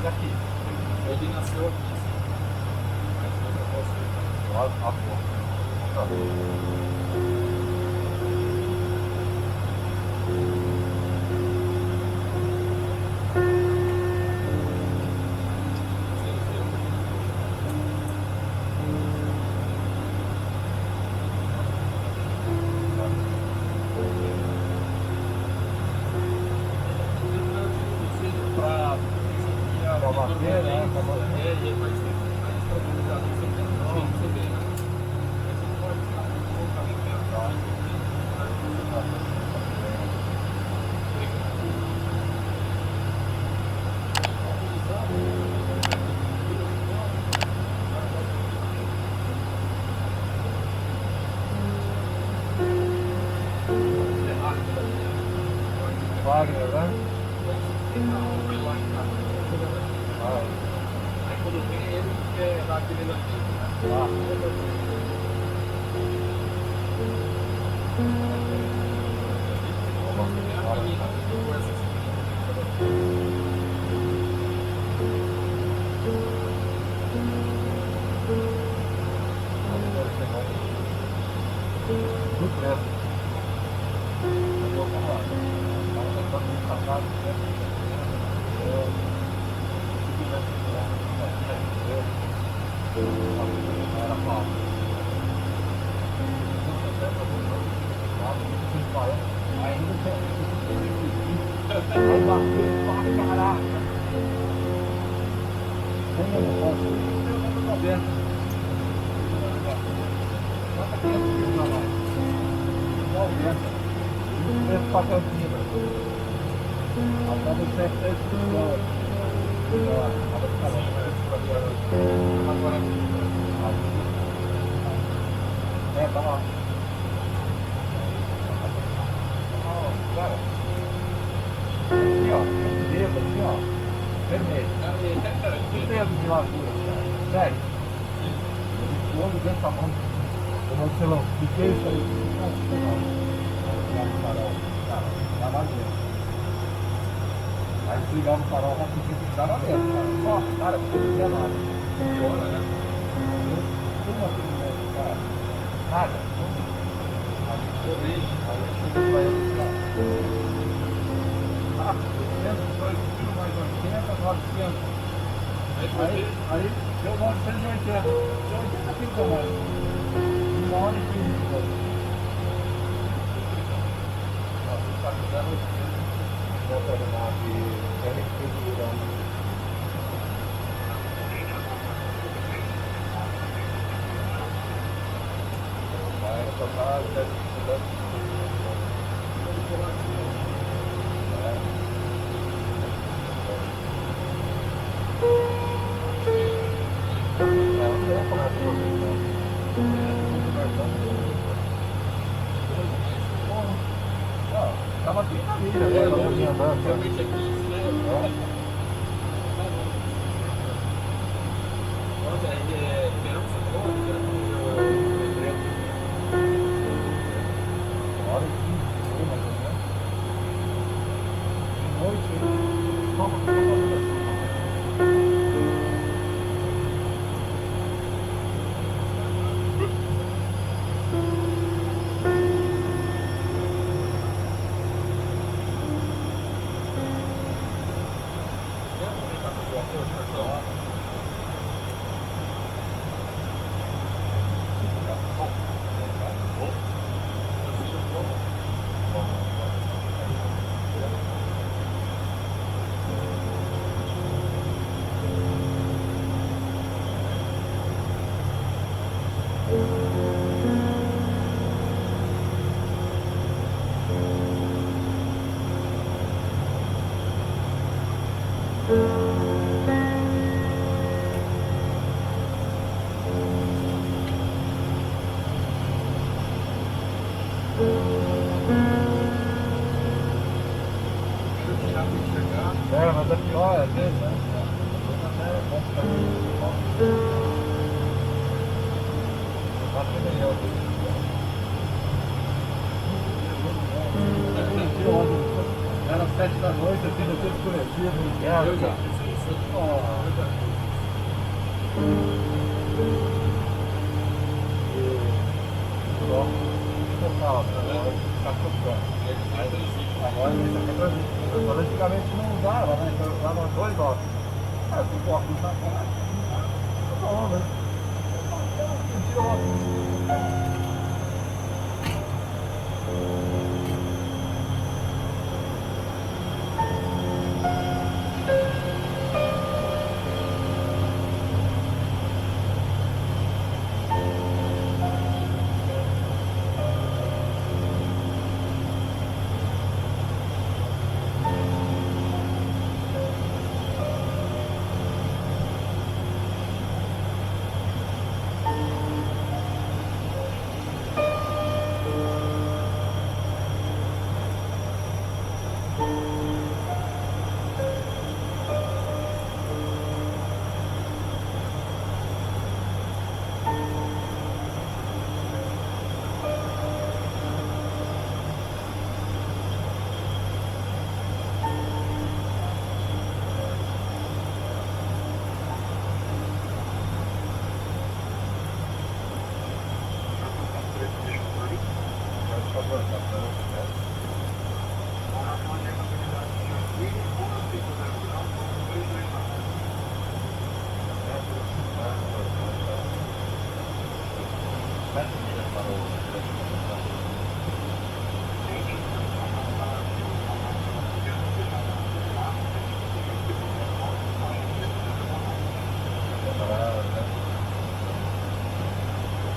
daqui. Ele nasceu aqui, sim. Mas eu não posso. A porta. Wagner, né? Aí quando vem ele quer dar aquele latinho. Ligava o farol rapidinho que dava mesmo, cara. Só, cara, porque não tinha nada. Fora, né? Como assim, né, cara? Nada. Aí eu cheguei pra ele e ah, 200, 2 mais 80, 900. Aí deu 980. Deu 80 quilos a mais. 1 hora e 15 minutos. Nossa, tá me dando 800. Volta a nave. Vai tocar 10 Tava aqui na milha, realmente aqui, né? Nossa, verão que você falou, Hora e 15, mais ou menos. De noite, toma. Mas é pior, às vezes, né? É bom pra mim. Era 7 da noite, assim, depois escurecido. Agora isso aqui é pra mim. Agora antigamente não usava, né? Então eu usava 2 dólares. Aí eu fui óculos na cara. Tá bom, né? Eu tiro o óculos.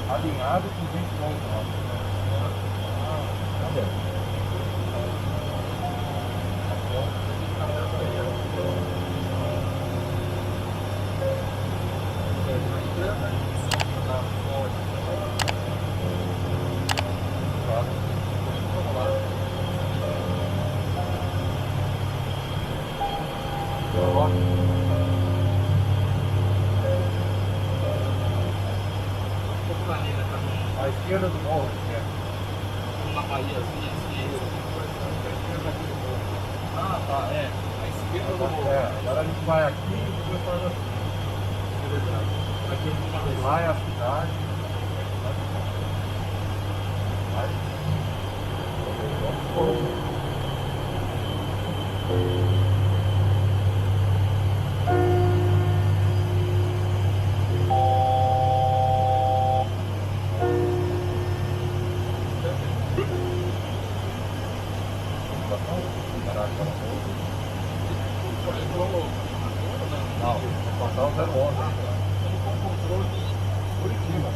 Alinhado com 20 km. A esquerda do morro, Uma baíazinha assim. Ah, tá, é. A esquerda do morro. Agora a gente vai aqui e depois faz assim. Aqui uma vez. Lá é a cidade. Não, vou passar o 011. Curitiba.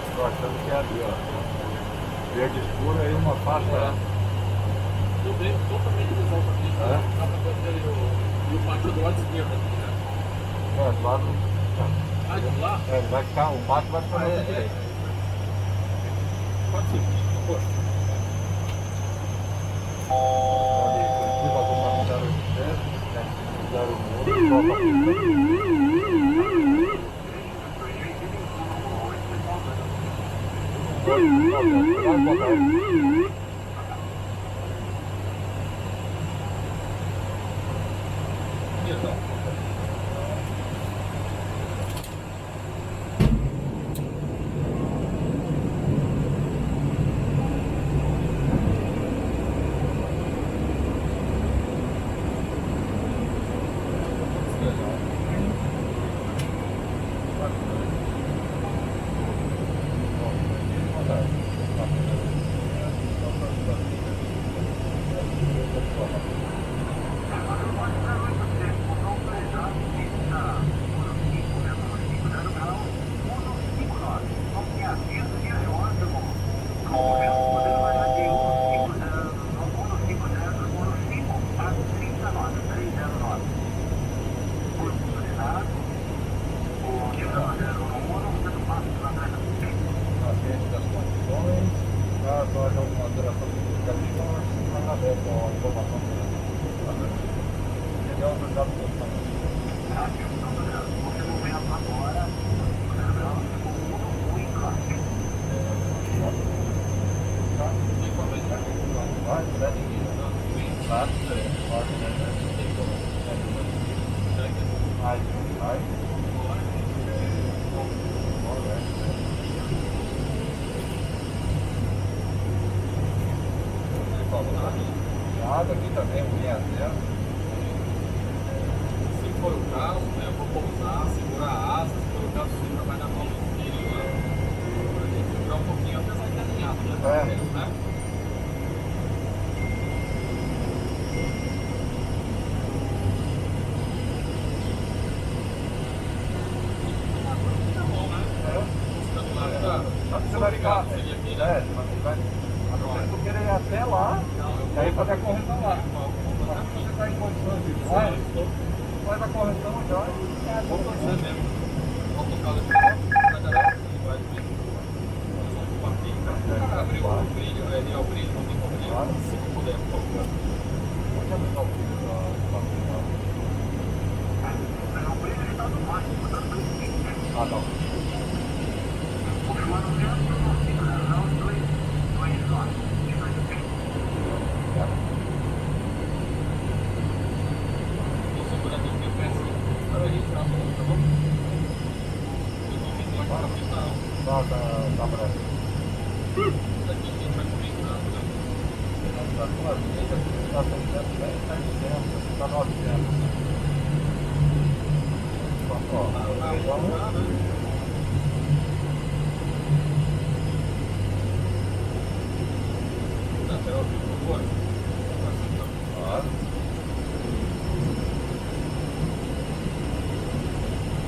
Estou achando que é ali, ó. Verde escuro aí uma faixa. Eu vejo totalmente de volta aqui. É? E o pátio do lado esquerdo aqui, né? É, do lado. Ah, de lá? É, vai ficar, o pátio vai ficar na direita. Pode ser. Poxa. Ali, Curitiba, vamos dar o certo, dar o mundo, informação. Entendeu? Obrigado por você não vem agora. Vai, vai, aqui também, mulher zero. Se for o caso, né, eu vou pousar, segurar a asa, se for o caso, você vai na mão do filho lá. Pra gente segurar um pouquinho, apesar de alinhado, né? Né? Você vai ficar, você vai querer ir até lá e aí fazer a correção lá. Mas se você está em condições de faz a correção já e vou fazer mesmo. Vou tocar o vai dar e vai abrir o brilho, ali é o brilho, não tem como brilho. Se puder, por favor. Pode aumentar o brilho da o brilho está no máximo da frente. Ah, não. Dá pra tá 900.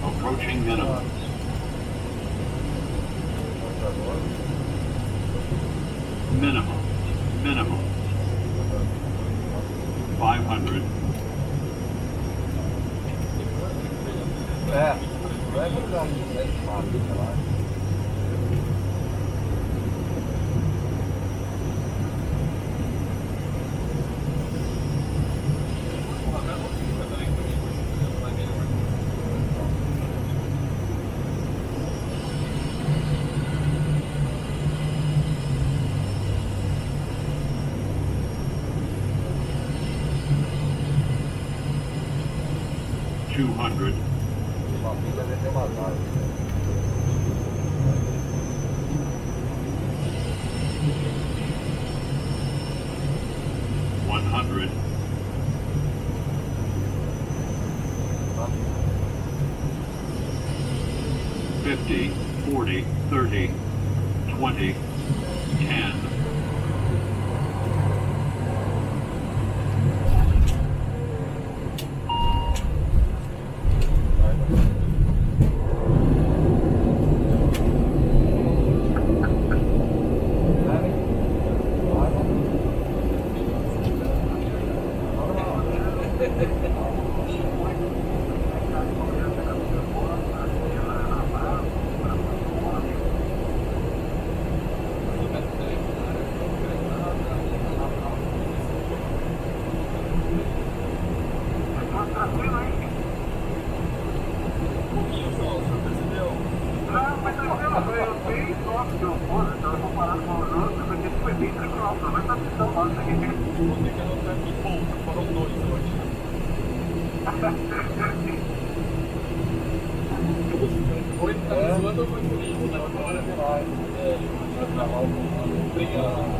Approaching minimum. Minimum. 500. Vai mudar isso, né? Fábrica lá. Uma filha deve ter uma vaga. 100. 50, 40, 30, 20, 10.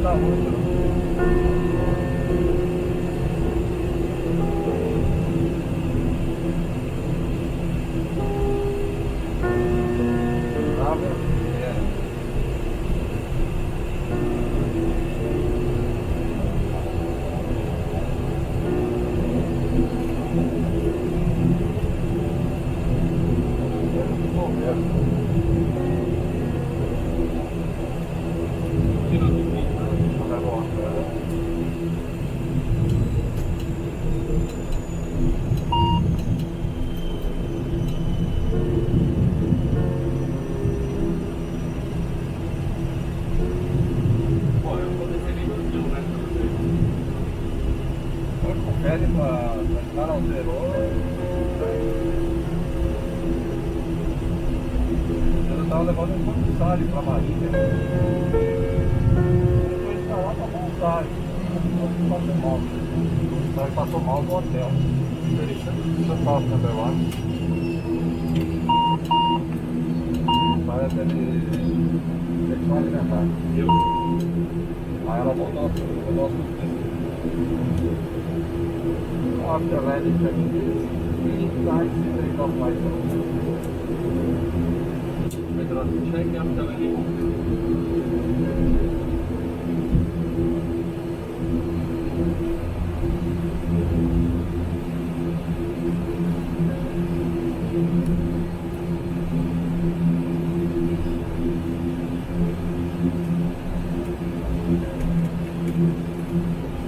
dar ruim, não. Tá, meu filho, Tira do ponto. Pô, eu vou descer nem no chão, né? Confere pra entrar ao zero. Eu tava levando um comissário pra Marília. Eu fui instalar pra comissário. O comissário passou mal no hotel. Deixa eu falar o number one. Parece ele deixou alimentar. Eu? Aí ela voltou pro nosso after landing checking inside the takeoff license. Hydraulic check after landing.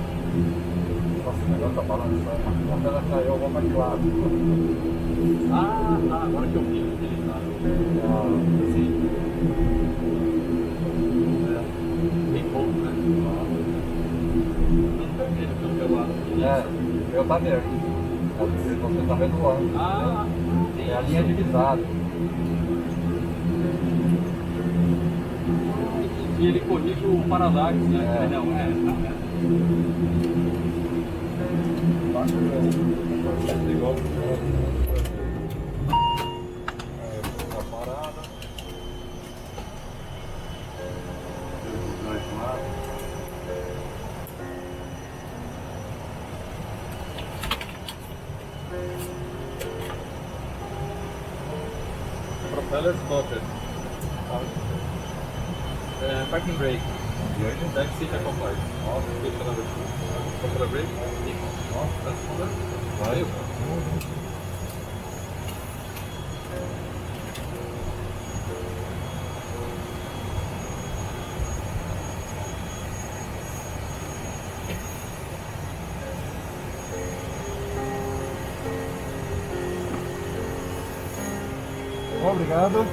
Nossa, o negócio tá balançando. Quando ela caiu, eu vou mais claro. Ah, tá. Agora que eu vi onde ele tá. Sim. Bem pouco, né? Não tá vendo pelo lado. Eu tá verde. Você tá vendo lá. Ah, É a linha divisada. e ele corrige o parallax, né? É. Não, tá. Baixa o igual. A parada. Mais lá. Propeller spotted. Parking brake. Back seat occupied. Switch another two. Propeller brake. That's fine. Vai. Obrigado.